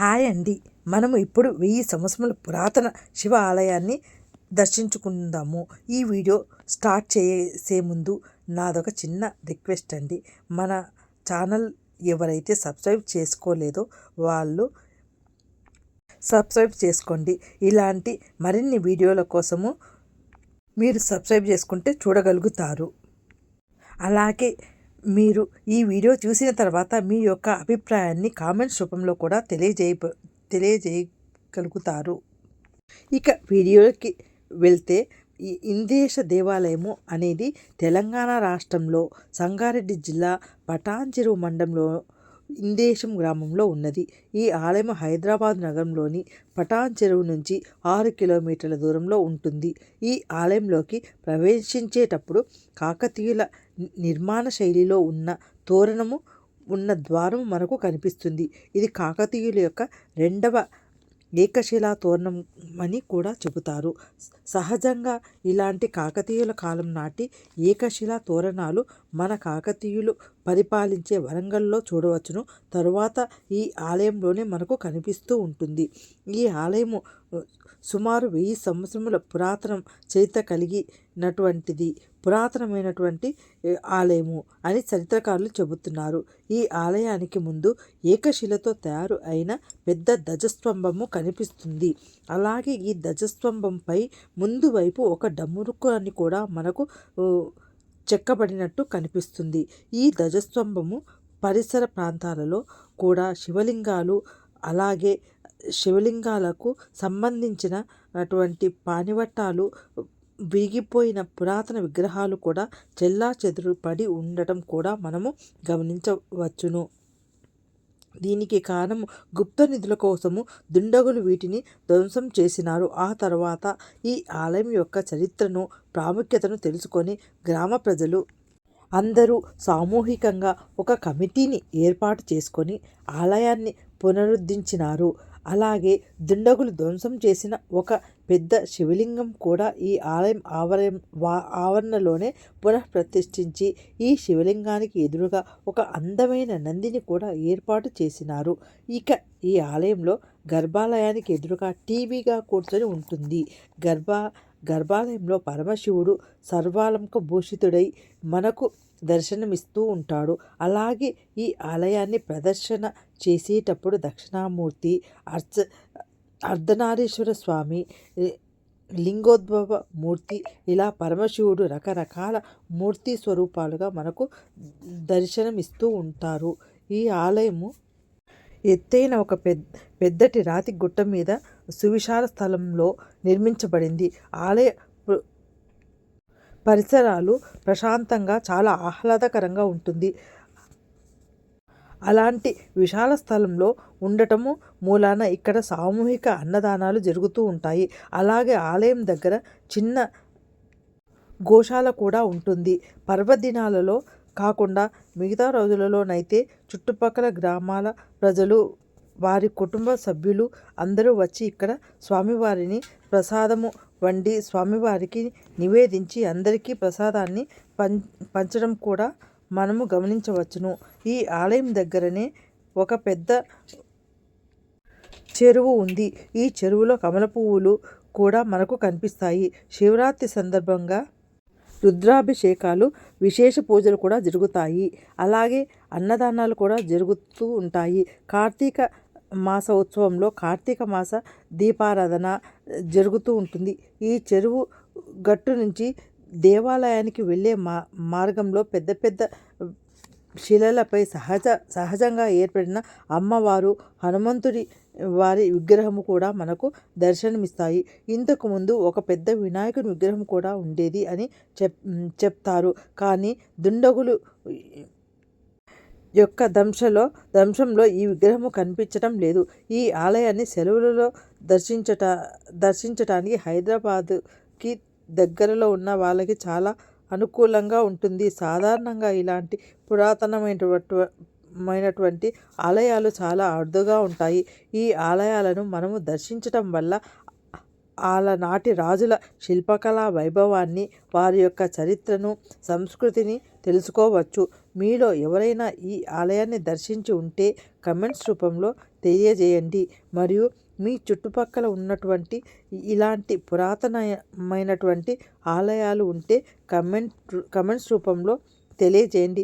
Hi అండి. మనము ఇప్పుడు 1000 సంవత్సరముల పురాతన శివ ఆలయాన్ని దర్శించుకుందాము. ఈ వీడియో స్టార్ట్ చేసే ముందు నాదొక చిన్న రిక్వెస్ట్ అండి. మన ఛానల్ ఎవరైతే సబ్స్క్రైబ్ చేసుకోలేదో వాళ్ళు సబ్స్క్రైబ్ చేసుకోండి. ఇలాంటి మరిన్ని వీడియోల కోసము మీరు సబ్స్క్రైబ్ చేసుకుంటే చూడగలుగుతారు. అలాగే మీరు ఈ వీడియో చూసిన తర్వాత మీ యొక్క అభిప్రాయాన్ని కామెంట్స్ రూపంలో కూడా తెలియజేయగలుగుతారు. ఇక వీడియోకి వెళ్తే, ఈ ఇంద్రేశ దేవాలయము అనేది తెలంగాణ రాష్ట్రంలో సంగారెడ్డి జిల్లా పటాన్చెరు మండలంలో ఇందేశం గ్రామంలో ఉన్నది. ఈ ఆలయం హైదరాబాద్ నగరంలోని పటాన్చెరువు నుంచి 6 కిలోమీటర్ల దూరంలో ఉంటుంది. ఈ ఆలయంలోకి ప్రవేశించేటప్పుడు కాకతీయుల నిర్మాణ శైలిలో ఉన్న తోరణము ఉన్న ద్వారం మనకు కనిపిస్తుంది. ఇది కాకతీయుల యొక్క రెండవ ఏకశిలా తోరణం అని కూడా చెబుతారు. సహజంగా ఇలాంటి కాకతీయుల కాలం నాటి ఏకశిలా తోరణాలు మన కాకతీయులు పరిపాలించే వరంగల్లో చూడవచ్చును. తరువాత ఈ ఆలయంలోనే మనకు కనిపిస్తూ ఉంటుంది. ఈ ఆలయము సుమారు 1000 సంవత్సరముల పురాతన చరిత్ర పురాతనమైనటువంటి ఆలయము అని చరిత్రకారులు చెబుతున్నారు. ఈ ఆలయానికి ముందు ఏకశిలతో తయారు అయిన పెద్ద ధ్వజస్తంభము కనిపిస్తుంది. అలాగే ఈ ధ్వజస్తంభంపై ముందు వైపు ఒక డమరుకు అని కూడా మనకు చెక్కబడినట్టు కనిపిస్తుంది. ఈ ధ్వజస్తంభము పరిసర ప్రాంతాలలో కూడా శివలింగాలు, అలాగే శివలింగాలకు సంబంధించినటువంటి పానివట్టాలు, విరిగిపోయిన పురాతన విగ్రహాలు కూడా చెల్లాచెదురు పడి ఉండటం కూడా మనము గమనించవచ్చును. దీనికి కారణం గుప్త నిధుల కోసము దుండగులు వీటిని ధ్వంసం చేసినారు. ఆ తర్వాత ఈ ఆలయం యొక్క చరిత్రను, ప్రాముఖ్యతను తెలుసుకొని గ్రామ ప్రజలు అందరూ సామూహికంగా ఒక కమిటీని ఏర్పాటు చేసుకొని ఆలయాన్ని పునరుద్ధరించినారు. అలాగే దుండగులు ధ్వంసం చేసిన ఒక పెద్ద శివలింగం కూడా ఈ ఆలయం ఆవరణలోనే పునఃప్రతిష్ఠించి ఈ శివలింగానికి ఎదురుగా ఒక అందమైన నందిని కూడా ఏర్పాటు చేసినారు. ఇక ఈ ఆలయంలో గర్భాలయానికి ఎదురుగా టీవీగా కూర్చొని ఉంటుంది. గర్భాలయంలో పరమశివుడు సర్వాలంక భూషితుడై మనకు దర్శనమిస్తూ ఉంటాడు. అలాగే ఈ ఆలయాన్ని ప్రదర్శన చేసేటప్పుడు దక్షిణామూర్తి, అర్ధనారీశ్వర స్వామి, లింగోద్భవ మూర్తి, ఇలా పరమశివుడు రకరకాల మూర్తి స్వరూపాలుగా మనకు దర్శనమిస్తూ ఉంటారు. ఈ ఆలయము ఎత్తైన ఒక పెద్దటి రాతి గుట్ట మీద సువిశాల స్థలంలో నిర్మించబడింది. ఆలయ పరిసరాలు ప్రశాంతంగా చాలా ఆహ్లాదకరంగా ఉంటుంది. అలాంటి విశాల స్థలంలో ఉండటము మూలాన ఇక్కడ సామూహిక అన్నదానాలు జరుగుతూ ఉంటాయి. అలాగే ఆలయం దగ్గర చిన్న గోశాల కూడా ఉంటుంది. పర్వదినాలలో కాకుండా మిగతా రోజులలోనైతే చుట్టుపక్కల గ్రామాల ప్రజలు, వారి కుటుంబ సభ్యులు అందరూ వచ్చి ఇక్కడ స్వామివారిని ప్రసాదము వండి స్వామివారికి నివేదించి అందరికీ ప్రసాదాన్ని పంచడం కూడా మనము గమనించవచ్చును. ఈ ఆలయం దగ్గరనే ఒక పెద్ద చెరువు ఉంది. ఈ చెరువులో కమల పువ్వులు కూడా మనకు కనిపిస్తాయి. శివరాత్రి సందర్భంగా రుద్రాభిషేకాలు, విశేష పూజలు కూడా జరుగుతాయి. అలాగే అన్నదానాలు కూడా జరుగుతూ ఉంటాయి. కార్తీక మాస ఉత్సవంలో కార్తీక మాస దీపారాధన జరుగుతూ ఉంటుంది. ఈ చెరువు గట్టు నుంచి దేవాలయానికి వెళ్ళే మార్గంలో పెద్ద పెద్ద శిలలపై సహజంగా ఏర్పడిన అమ్మవారు, హనుమంతుడి వారి విగ్రహము కూడా మనకు దర్శనమిస్తాయి. ఇంతకుముందు ఒక పెద్ద వినాయకుని విగ్రహం కూడా ఉండేది అని చెప్తారు. కానీ దుండగులు యొక్క దంశంలో ఈ విగ్రహము కనిపించడం లేదు. ఈ ఆలయాన్ని సెలవులలో దర్శించటానికి హైదరాబాద్కి దగ్గరలో ఉన్న వాళ్ళకి చాలా అనుకూలంగా ఉంటుంది. సాధారణంగా ఇలాంటి పురాతనమైనటువంటి ఆలయాలు చాలా అరుదుగా ఉంటాయి. ఈ ఆలయాలను మనము దర్శించటం వల్ల ఆలనాటి రాజుల శిల్పకళా వైభవాన్ని, వారి యొక్క చరిత్రను, సంస్కృతిని తెలుసుకోవచ్చు. మీలో ఎవరైనా ఈ ఆలయాన్ని దర్శించి ఉంటే కమెంట్స్ రూపంలో తెలియజేయండి. మరియు మీ చుట్టుపక్కల ఉన్నటువంటి ఇలాంటి పురాతనమైనటువంటి ఆలయాలు ఉంటే కమెంట్స్ రూపంలో తెలియజేయండి.